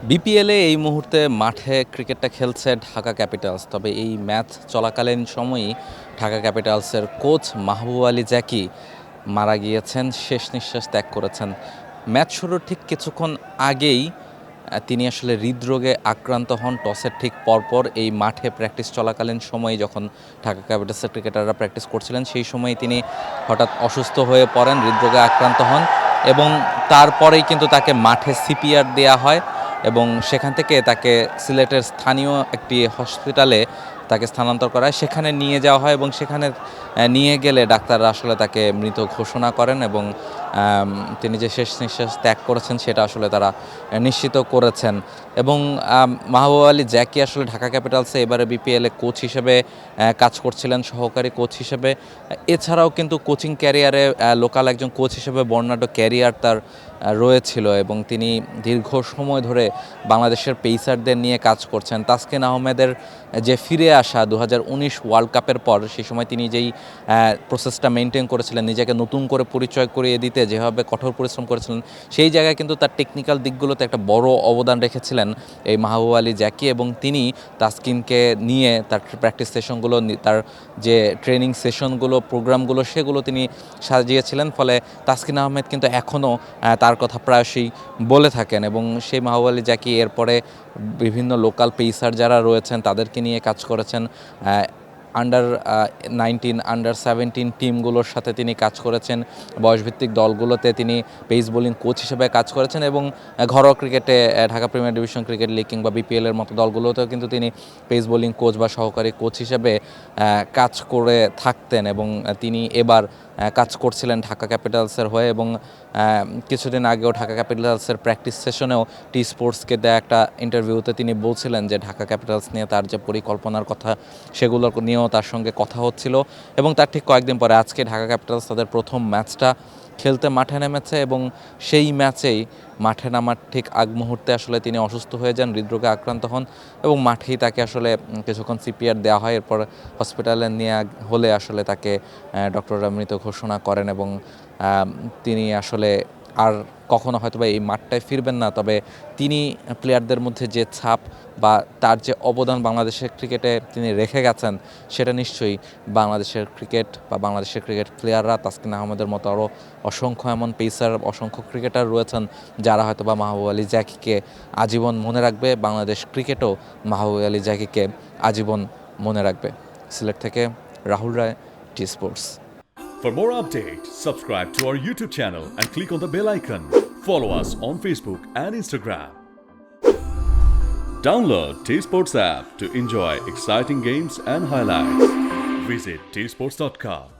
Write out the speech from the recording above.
বিপিএলে এই মুহূর্তে মাঠে ক্রিকেটটা খেলছে ঢাকা ক্যাপিটালস। তবে এই ম্যাচ চলাকালীন সময়ই ঢাকা ক্যাপিটালসের কোচ মাহবুব আলী জ্যাকি মারা গিয়েছেন, শেষ নিঃশ্বাস ত্যাগ করেছেন। ম্যাচ শুরুর ঠিক কিছুক্ষণ আগেই তিনি আসলে হৃদরোগে আক্রান্ত হন। টসের ঠিক পরপর এই মাঠে প্র্যাকটিস চলাকালীন সময়ে যখন ঢাকা ক্যাপিটালসের ক্রিকেটাররা প্র্যাকটিস করছিলেন, সেই সময় তিনি হঠাৎ অসুস্থ হয়ে পড়েন, হৃদরোগে আক্রান্ত হন এবং তারপরেই কিন্তু তাকে মাঠে সিপিআর দেয়া হয় এবং সেখান থেকে তাকে সিলেটের স্থানীয় একটি হসপিটালে তাকে স্থানান্তর করা হয়। সেখানে নিয়ে যাওয়া হয় এবং সেখানে নিয়ে গেলে ডাক্তাররা আসলে তাকে মৃত ঘোষণা করেন এবং তিনি যে শেষ নিঃশ্বাস ত্যাগ করেছেন সেটা আসলে তারা নিশ্চিত করেছেন। এবং মাহবুব আলী জ্যাকি আসলে ঢাকা ক্যাপিটালসে এবারে বিপিএলে কোচ হিসেবে কাজ করছিলেন, সহকারী কোচ হিসেবে। এছাড়াও কিন্তু কোচিং ক্যারিয়ারে লোকাল একজন কোচ হিসেবে বর্ণাঢ্য ক্যারিয়ার তার রয়েছিল এবং তিনি দীর্ঘ সময় ধরে বাংলাদেশের পেসারদের নিয়ে কাজ করছেন। তাসকিন আহমেদের যে ফিরে আসা 2019 ওয়ার্ল্ড কাপের পর, সেই সময় তিনি যেই প্রসেসটা মেনটেন করেছিলেন, নিজেকে নতুন করে পরিচয় করিয়ে দিতে যেভাবে কঠোর পরিশ্রম করেছিলেন, সেই জায়গায় কিন্তু তার টেকনিক্যাল দিকগুলোতে একটা বড় অবদান রেখেছিলেন এই মাহবুব আলী জ্যাকি। এবং তিনি তাসকিনকে নিয়ে তার প্র্যাকটিস সেশনগুলো, তার যে ট্রেনিং সেশনগুলো, প্রোগ্রামগুলো, সেগুলো তিনি সাজিয়েছিলেন। ফলে তাসকিন আহমেদ কিন্তু এখনও তার কথা প্রায়শই বলে থাকেন এবং সেই মাহবুব আলী জ্যাকি এরপরে বিভিন্ন লোকাল পেসার যারা রয়েছেন তাদেরকে নিয়ে কাজ করেছেন। আন্ডার 19, আন্ডার 17 টিমগুলোর সাথে তিনি কাজ করেছেন। বয়সভিত্তিক দলগুলোতে তিনি পেস বোলিং কোচ হিসেবে কাজ করেছেন এবং ঘরোয়া ক্রিকেটে Dhaka premier division cricket league কিংবা বিপিএলের মতো দলগুলোতেও কিন্তু তিনি পেস বোলিং কোচ বা সহকারী কোচ হিসেবে কাজ করে থাকতেন এবং তিনি এবার কাজ করছিলেন ঢাকা ক্যাপিটালসের হয়ে। এবং কিছুদিন আগেও ঢাকা ক্যাপিটালসের প্র্যাকটিস সেশনেও টি স্পোর্টসকে দেয়া একটা ইন্টারভিউতে তিনি বলছিলেন যে ঢাকা ক্যাপিটালস নিয়ে তার যে পরিকল্পনার কথা, সেগুলো নিয়েও তার সঙ্গে কথা হচ্ছিল। এবং তার ঠিক কয়েকদিন পরে আজকে ঢাকা ক্যাপিটালস তাদের প্রথম ম্যাচটা খেলতে মাঠে নেমেছে এবং সেই ম্যাচেই মাঠে নামার ঠিক আগ মুহূর্তে আসলে তিনি অসুস্থ হয়ে যান, হৃদরোগে আক্রান্ত হন এবং মাঠেই তাকে আসলে কিছুক্ষণ সিপিআর দেওয়া হয়। এরপর হসপিটালে নেওয়া হলে আসলে তাকে ডক্টররা মৃত ঘোষণা করেন এবং তিনি আসলে আর কখনো হয়তো বা এই মাঠটায় ফিরবেন না। তবে তিনি প্লেয়ারদের মধ্যে যে ছাপ বা তার যে অবদান বাংলাদেশের ক্রিকেটে তিনি রেখে গেছেন, সেটা নিশ্চয়ই বাংলাদেশের ক্রিকেট বা বাংলাদেশের ক্রিকেট প্লেয়াররা, তাসকিন আহমেদের মতো আরও অসংখ্য এমন পেসার, অসংখ্য ক্রিকেটার রয়েছেন যারা হয়তো বা মাহবুব আলী জ্যাকিকে আজীবন মনে রাখবে। বাংলাদেশ ক্রিকেটও মাহবুব আলী জ্যাকিকে আজীবন মনে রাখবে। সিলেট থেকে রাহুল রায়, T Sports. For more updates, subscribe to our YouTube channel and click on the bell icon. Follow us on Facebook and Instagram. Download T-Sports app to enjoy exciting games and highlights. Visit tsports.com.